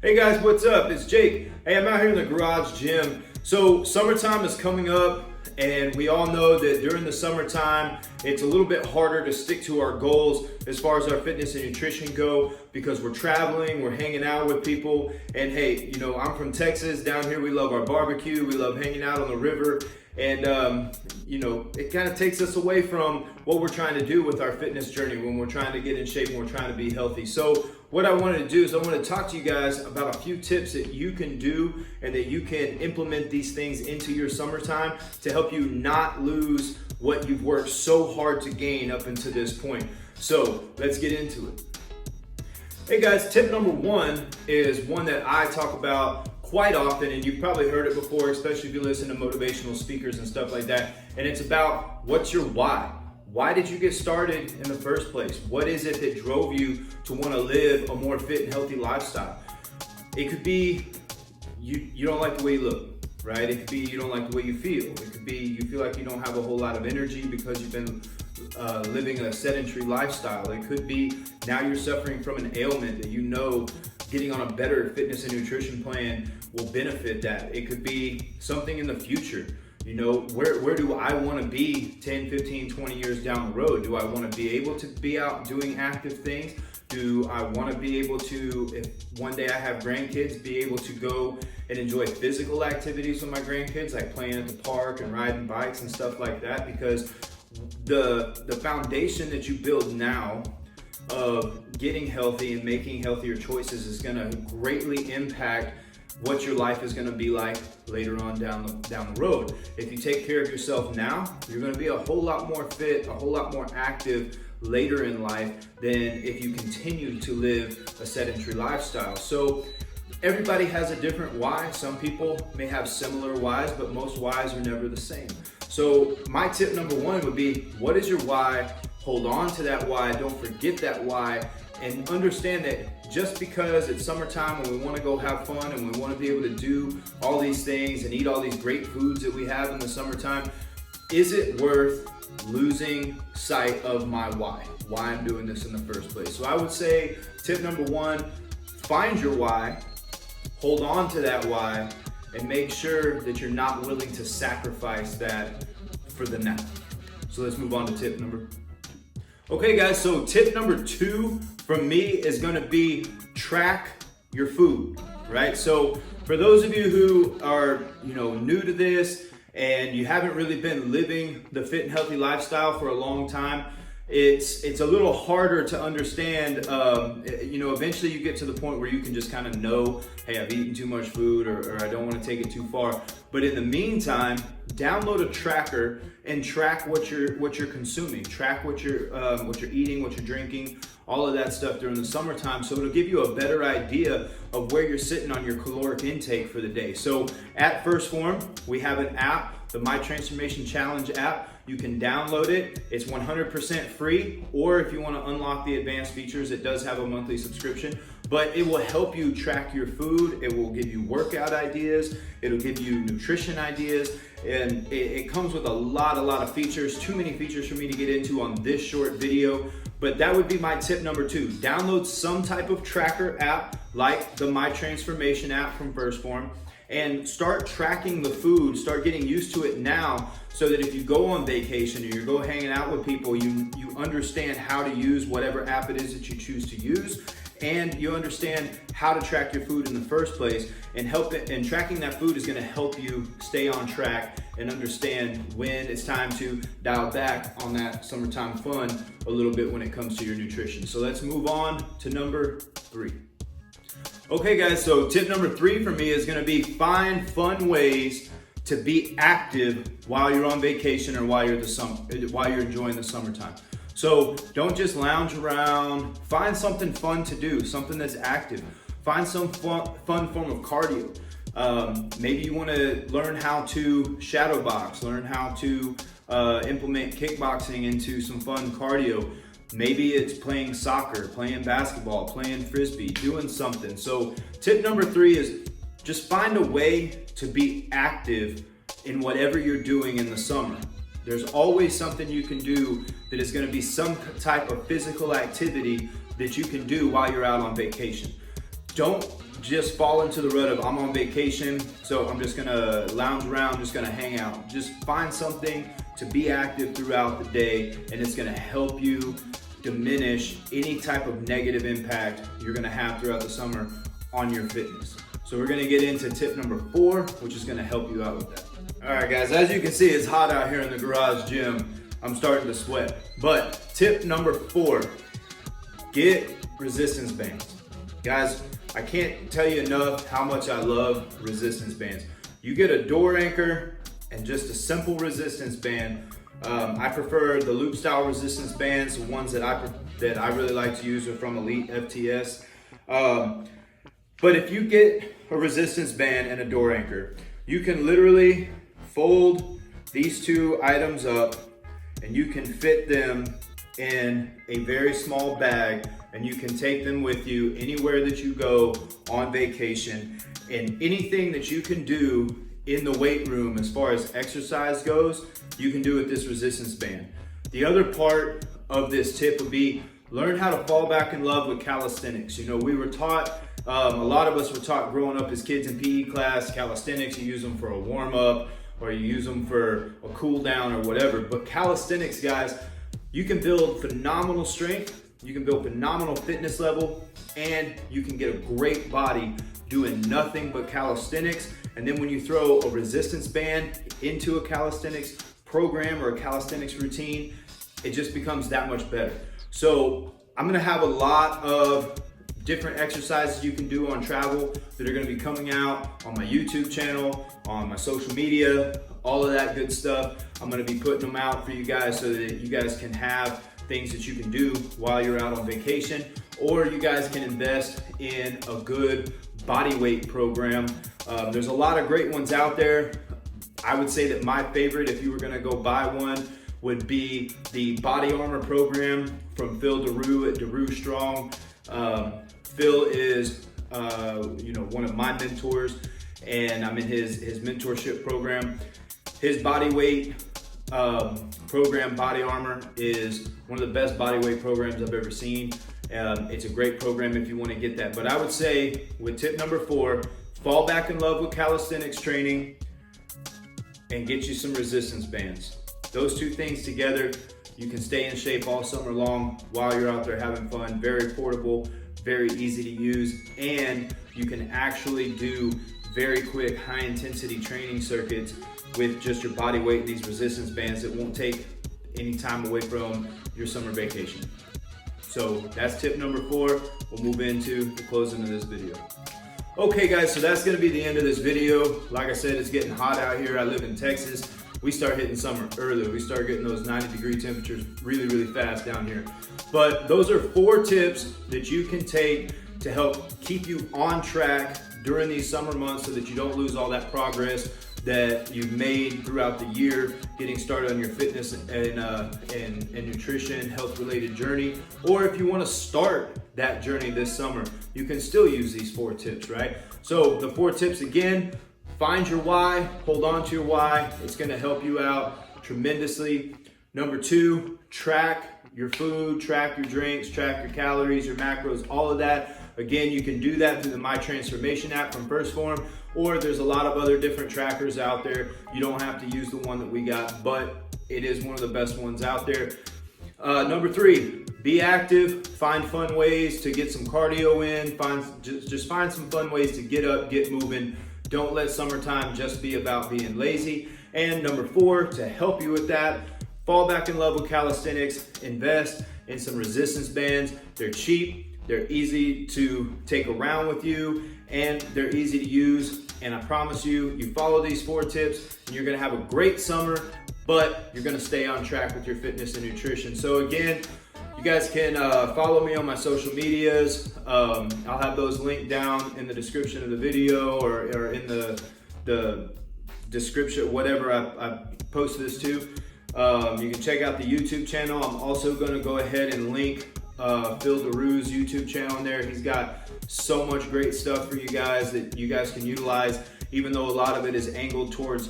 Hey guys, what's up? It's Jake. Hey, I'm out here in the garage gym. So summertime is coming up, and we all know that during the summertime, it's a little bit harder to stick to our goals as far as our fitness and nutrition go because we're traveling, we're hanging out with people. And hey, you know, I'm from Texas. Down here, we love our barbecue. We love hanging out on the river. And, you know, it kind of takes us away from what we're trying to do with our fitness journey when we're trying to get in shape and we're trying to be healthy. So what I wanted to do is I want to talk to you guys about a few tips that you can do and that you can implement these things into your summertime to help you not lose what you've worked so hard to gain up until this point. So let's get into it. Hey guys, tip number one is one that I talk about quite often, and you've probably heard it before, especially if you listen to motivational speakers and stuff like that. And it's about, what's your why? Why did you get started in the first place? What is it that drove you to want to live a more fit and healthy lifestyle? It could be you don't like the way you look, right? It could be you don't like the way you feel. It could be you feel like you don't have a whole lot of energy because you've been living a sedentary lifestyle. It could be now you're suffering from an ailment that you know getting on a better fitness and nutrition plan will benefit that. It could be something in the future. You know, where do I want to be 10, 15, 20 years down the road? Do I want to be able to be out doing active things? Do I want to be able to, if one day I have grandkids, be able to go and enjoy physical activities with my grandkids, like playing at the park and riding bikes and stuff like that? Because the foundation that you build now of getting healthy and making healthier choices is going to greatly impact what your life is going to be like later on down the road. If you take care of yourself now, you're going to be a whole lot more fit, a whole lot more active later in life than if you continue to live a sedentary lifestyle. So everybody has a different why. Some people may have similar whys, but most whys are never the same. So my tip number one would be, what is your why? Hold on to that why. Don't forget that why. And understand that just because it's summertime and we want to go have fun and we want to be able to do all these things and eat all these great foods that we have in the summertime, is it worth losing sight of my why I'm doing this in the first place? So I would say tip number one, find your why, hold on to that why, and make sure that you're not willing to sacrifice that for the now. So let's move on to tip number. Okay guys, so tip number two from me is gonna be track your food, right? So for those of you who are, new to this and you haven't really been living the fit and healthy lifestyle for a long time, it's a little harder to understand. Eventually you get to the point where you can just kind of know, hey, I've eaten too much food or I don't want to take it too far. But in the meantime, download a tracker and track what you're consuming. Track what you're eating, what you're drinking, all of that stuff during the summertime. So it'll give you a better idea of where you're sitting on your caloric intake for the day. So at First Form, we have an app, the My Transformation Challenge app. You can download it. It's 100% free, or if you want to unlock the advanced features, it does have a monthly subscription, but it will help you track your food. It will give you workout ideas. It'll give you nutrition ideas, and it comes with a lot of features. Too many features for me to get into on this short video, but that would be my tip number two. Download some type of tracker app like the My Transformation app from First Form, and start tracking the food. Start getting used to it now, so that if you go on vacation or you go hanging out with people, you understand how to use whatever app it is that you choose to use, and you understand how to track your food in the first place. And tracking that food is going to help you stay on track and understand when it's time to dial back on that summertime fun a little bit when it comes to your nutrition. So let's move on to number three. Okay guys, so tip number three for me is gonna be find fun ways to be active while you're on vacation or while you're enjoying the summertime. So don't just lounge around, find something fun to do, something that's active. Find some fun form of cardio. Maybe you wanna learn how to shadow box, learn how to implement kickboxing into some fun cardio. Maybe it's playing soccer, playing basketball, playing frisbee, doing something. So tip number three is just find a way to be active in whatever you're doing in the summer. There's always something you can do that is going to be some type of physical activity that you can do while you're out on vacation. Don't just fall into the rut of I'm on vacation, so I'm just gonna lounge around, just gonna hang out. Just find something to be active throughout the day, and it's gonna help you diminish any type of negative impact you're gonna have throughout the summer on your fitness. So we're gonna get into tip number 4, which is gonna help you out with that. All right, guys, as you can see, it's hot out here in the garage gym. I'm starting to sweat. But tip number 4, get resistance bands. Guys, I can't tell you enough how much I love resistance bands. You get a door anchor and just a simple resistance band. I prefer the loop style resistance bands. The ones that I really like to use are from Elite FTS. But if you get a resistance band and a door anchor, you can literally fold these 2 items up and you can fit them in a very small bag, and you can take them with you anywhere that you go on vacation. And anything that you can do in the weight room as far as exercise goes, you can do with this resistance band. The other part of this tip would be learn how to fall back in love with calisthenics. You know, we were taught, a lot of us were taught growing up as kids in PE class, calisthenics, you use them for a warm up or you use them for a cool down or whatever. But calisthenics, guys, you can build phenomenal strength, you can build phenomenal fitness level, and you can get a great body doing nothing but calisthenics. And then when you throw a resistance band into a calisthenics program or a calisthenics routine, it just becomes that much better. So I'm gonna have a lot of different exercises you can do on travel that are gonna be coming out on my YouTube channel, on my social media, all of that good stuff. I'm gonna be putting them out for you guys so that you guys can have things that you can do while you're out on vacation, or you guys can invest in a good body weight program. There's a lot of great ones out there. I would say that my favorite, if you were gonna go buy one, would be the Body Armor program from Daru at Daru Strong. Phil is one of my mentors, and I'm in his mentorship program. His body weight program, Body Armor, is one of the best body weight programs I've ever seen. It's a great program if you want to get that. But I would say with tip number 4, fall back in love with calisthenics training and get you some resistance bands. Those 2 things together, you can stay in shape all summer long while you're out there having fun. Very portable, very easy to use, and you can actually do very quick, high intensity training circuits with just your body weight and these resistance bands that won't take any time away from your summer vacation. So that's tip number 4. We'll move into the closing of this video. Okay guys, so that's gonna be the end of this video. Like I said, it's getting hot out here. I live in Texas. We start hitting summer early. We start getting those 90-degree temperatures really, really fast down here. But those are 4 tips that you can take to help keep you on track during these summer months so that you don't lose all that progress that you've made throughout the year, getting started on your fitness and nutrition, health-related journey. Or if you want to start that journey this summer, you can still use these 4 tips, right? So the 4 tips again: find your why, hold on to your why. It's going to help you out tremendously. Number 2, track your food, track your drinks, track your calories, your macros, all of that. Again, you can do that through the Transphormation App from Transphorm, or there's a lot of other different trackers out there. You don't have to use the one that we got, but it is one of the best ones out there. Number 3, be active, find fun ways to get some cardio in, just find some fun ways to get up, get moving. Don't let summertime just be about being lazy. And number 4, to help you with that, fall back in love with calisthenics, invest in some resistance bands. They're cheap, they're easy to take around with you, and they're easy to use. And I promise you, you follow these 4 tips and you're gonna have a great summer, but you're gonna stay on track with your fitness and nutrition. So again, you guys can follow me on my social medias. I'll have those linked down in the description of the video or in the description, whatever I post this to. You can check out the YouTube channel. I'm also gonna go ahead and link Phil Daru's YouTube channel in there. He's got so much great stuff for you guys that you guys can utilize. Even though a lot of it is angled towards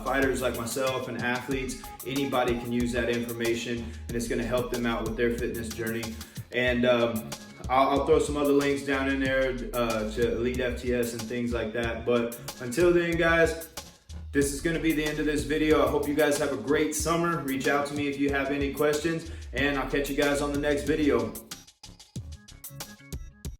fighters like myself and athletes, anybody can use that information and it's gonna help them out with their fitness journey. And I'll throw some other links down in there to Elite FTS and things like that. But until then, guys, this is going to be the end of this video. I hope you guys have a great summer. Reach out to me if you have any questions, and I'll catch you guys on the next video.